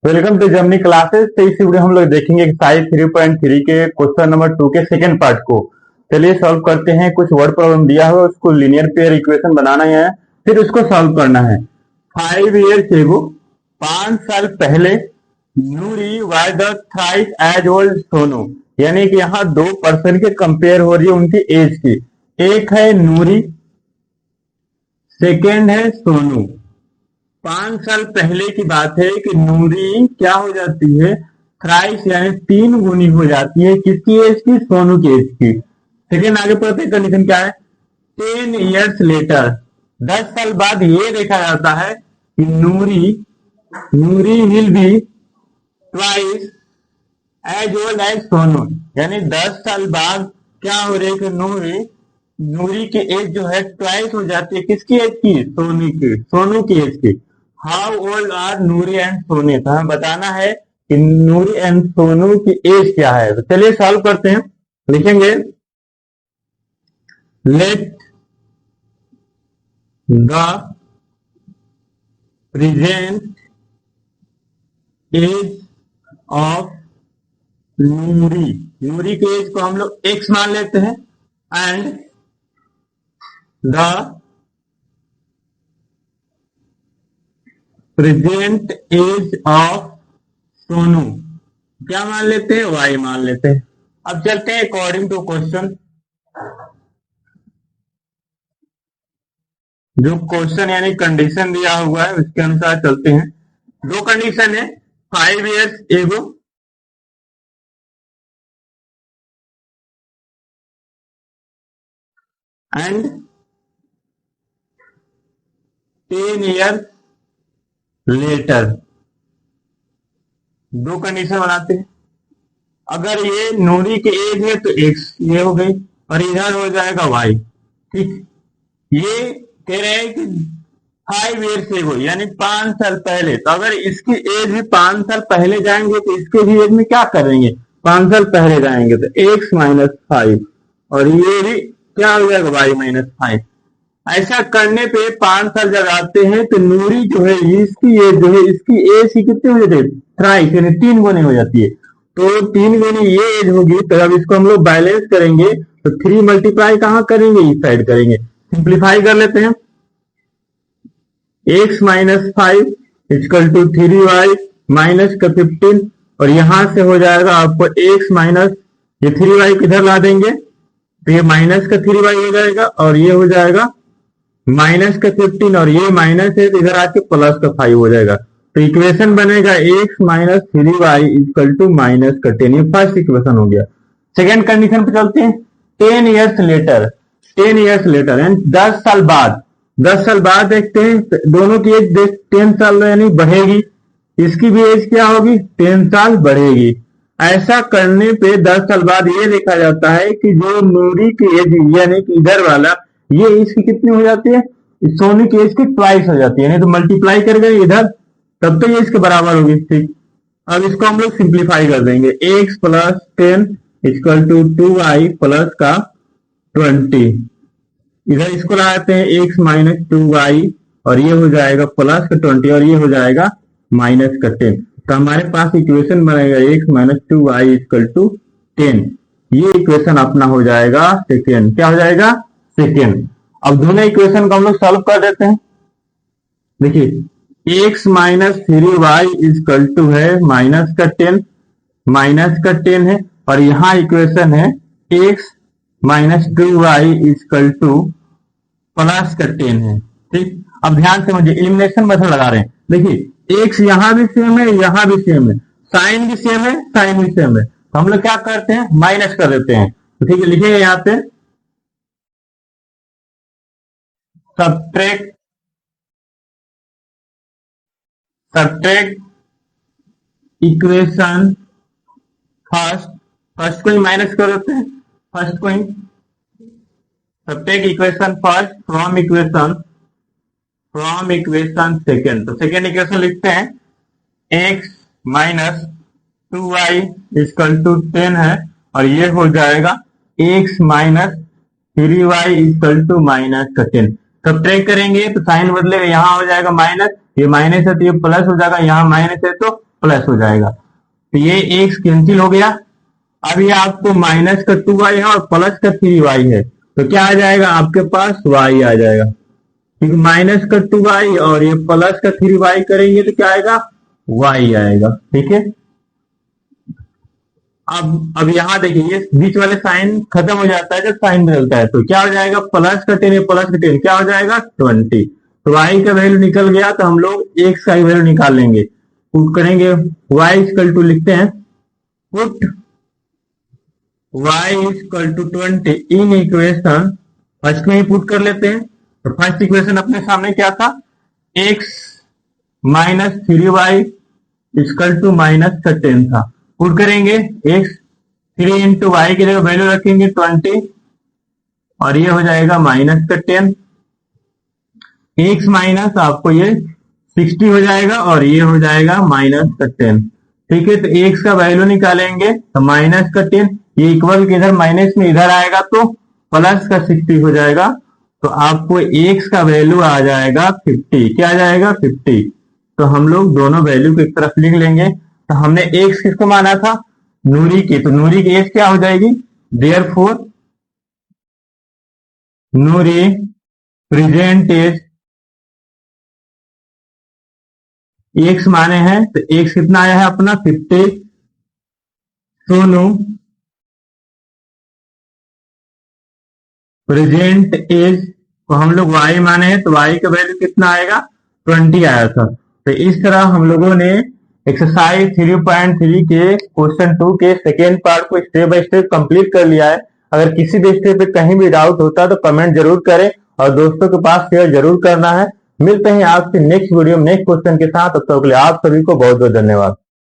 Welcome to journey classes. तो इस video हम लोग देखेंगे एक्सरसाइज 3.3 के क्वेश्चन नंबर 2 के सेकंड पार्ट को। चलिए सॉल्व करते हैं। कुछ वर्ड प्रॉब्लम दिया हुआ है, उसको लीनियर पेयर इक्वेशन बनाना है, फिर उसको सॉल्व करना है। 5 years ago, 5 साल पहले, Noori was the thrice as old Sonu, यानी कि यहाँ दो पर्सन के कंपेयर हो रही है उनकी एज की। एक है नूरी, सेकेंड है सोनू। 5 साल पहले की बात है कि नूरी क्या हो जाती है, थ्राइस यानी 3 गुनी हो जाती है किसकी एज की, सोनू की एज की। सेकेंड आगे पढ़ते हैं, कंडीशन क्या है। 10 years लेटर, 10 साल बाद ये देखा जाता है कि Noori will be twice as old as Sonu, यानी 10 साल बाद क्या हो रही है कि नूरी की एज जो है ट्वाइस हो जाती है किसकी एज की, सोनू की एज की। How old are Noori and Soni, तो हमें बताना है कि नूरी एंड सोनू की एज क्या है। तो चलिए सॉल्व करते हैं। लिखेंगे let the present age of Noori की एज को हम लोग एक्स मान लेते हैं, and the present age of Sonu क्या मान लेते हैं, वाई मान लेते हैं। अब चलते हैं अकॉर्डिंग टू क्वेश्चन। जो क्वेश्चन यानी कंडीशन दिया हुआ है उसके अनुसार चलते हैं। दो कंडीशन है, 5 years ago and 10 years later. दो कंडीशन बनाते हैं। अगर ये नूरी की एज है तो एक्स ये हो गई, और इधर हो जाएगा वाई। ठीक, ये कह रहे हैं कि 5 years एगो यानी 5 साल पहले। तो अगर इसकी एज भी 5 साल पहले जाएंगे तो इसके भी एज में क्या करेंगे, 5 साल पहले जाएंगे तो x माइनस 5, और ये भी क्या हो जाएगा, y माइनस 5। ऐसा करने पे 5 साल जब आते हैं तो नूरी जो है इसकी एज जो है, इसकी एज की कितनी हो जाती है, थ्राइस यानी 3 गुनी हो जाती है। तो 3 गुनी ये एज होगी, तो अब इसको हम लोग बैलेंस करेंगे तो 3 मल्टीप्लाई कहाँ करेंगे, इस साइड करेंगे। सिंप्लीफाई कर लेते हैं। x minus 5 equal to 3y minus का 15, और यहां से हो जाएगा आपको x माइनस, ये 3y किधर ला देंगे तो ये माइनस का 3y हो जाएगा, और ये हो जाएगा माइनस का 15, और ये माइनस है तो इधर आके प्लस का 5 हो जाएगा। तो इक्वेशन बनेगा x minus 3y equal to minus का 10। ये फर्स्ट इक्वेशन हो गया। सेकेंड कंडीशन पे चलते हैं। 10 years लेटर, 10 years लेटर यानी 10 साल बाद। 10 साल बाद देखते हैं दोनों की एज 10 साल यानी बढ़ेगी, इसकी भी एज क्या होगी, 10 साल बढ़ेगी। ऐसा करने पे 10 साल बाद ये देखा जाता है कि जो नूरी की एज यानी कि इधर वाला, ये इसकी कितनी हो जाती है, सोनू की एज की ट्वाइस हो जाती है। नहीं तो मल्टीप्लाई कर गए इधर, तब तो ये इसके बराबर होगी। ठीक, अब इसको हम लोग सिंप्लीफाई कर देंगे। x plus 10 equal to 2y plus का 20, इधर इसको लगाते हैं x माइनस 2y, और ये हो जाएगा प्लस का 20, और ये हो जाएगा माइनस का 10। तो हमारे पास इक्वेशन बनेगा x minus 2y equal to 10। ये इक्वेशन अपना हो जाएगा सेकेंड। क्या हो जाएगा, सेकेंड। अब दोनों इक्वेशन को हम लोग सॉल्व कर देते हैं। देखिए x minus 3y equal to है माइनस का 10 है, और यहां इक्वेशन है x minus 2y equal to plus का 10 है। ठीक, अब ध्यान से मुझे एलिमिनेशन मेथड लगा रहे हैं। देखिए x यहां भी सेम है, यहां भी सेम है, साइन भी सेम है, साइन भी सेम है, तो हम लोग क्या करते हैं, माइनस कर देते हैं। तो ठीक है, लिखिएगा यहां पे सब्ट्रैक्ट इक्वेशन फर्स्ट को ही माइनस कर देते हैं, फर्स्ट को ही subtract equation first from equation second. तो सेकेंड इक्वेशन लिखते हैं x minus 2y equal to 10 है, और ये हो जाएगा x minus 3y equal to minus का 10। सब्ट्रैक्ट करेंगे तो साइन बदलेगा, यहाँ हो जाएगा माइनस, ये माइनस है तो ये प्लस हो जाएगा, यहाँ माइनस है तो प्लस हो जाएगा। तो ये x कैंसिल हो गया। अब ये आपको माइनस का 2y है और प्लस का 3y है, तो क्या आ जाएगा आपके पास y आ जाएगा। क्योंकि माइनस का 2y और ये प्लस का 3y करेंगे तो क्या आएगा, y आएगा। ठीक है, अब यहां देखिए ये बीच वाले साइन खत्म हो जाता है जब साइन बदलता है, तो क्या हो जाएगा प्लस का 10 प्लस का 10 क्या हो जाएगा 20। तो y का वैल्यू निकल गया, तो हम लोग x का वैल्यू निकाल लेंगे। पुट करेंगे y इक्वल टू, लिखते हैं put y equal to 20 in equation, first में ही पुट कर लेते हैं। तो फर्स्ट इक्वेशन अपने सामने क्या था, x minus 3y equal to minus का 10 था। पुट करेंगे x 3 इंटू वाई की जगह वैल्यू रखेंगे 20 और ये हो जाएगा माइनस का 10। x माइनस आपको ये 60 हो जाएगा और ये हो जाएगा माइनस का 10। ठीक है, तो x का वैल्यू निकालेंगे तो माइनस का 10, ये इक्वल के इधर माइनस में इधर आएगा तो प्लस का 60 हो जाएगा। तो आपको x का वैल्यू आ जाएगा 50। क्या आ जाएगा 50। तो हम लोग दोनों वैल्यू को एक तरफ लिख लेंगे। तो हमने x किसको माना था, नूरी की, तो नूरी की एज क्या हो जाएगी, देयरफॉर नूरी प्रेजेंट एज x माने हैं, तो x कितना आया है अपना 50। सोनू प्रेजेंट एज को हम लोग y माने हैं, तो y का वैल्यू कितना आएगा 20 आया था। तो इस तरह हम लोगों ने एक्सरसाइज 3.3 के क्वेश्चन 2 के सेकेंड पार्ट को स्टेप बाय स्टेप कंप्लीट कर लिया है। अगर किसी भी स्टेप पे कहीं भी डाउट होता है तो कमेंट जरूर करें और दोस्तों के पास शेयर जरूर करना है। मिलते हैं आपसे नेक्स्ट वीडियो में नेक्स्ट क्वेश्चन के साथ, तब तक के लिए आप सभी को बहुत बहुत धन्यवाद।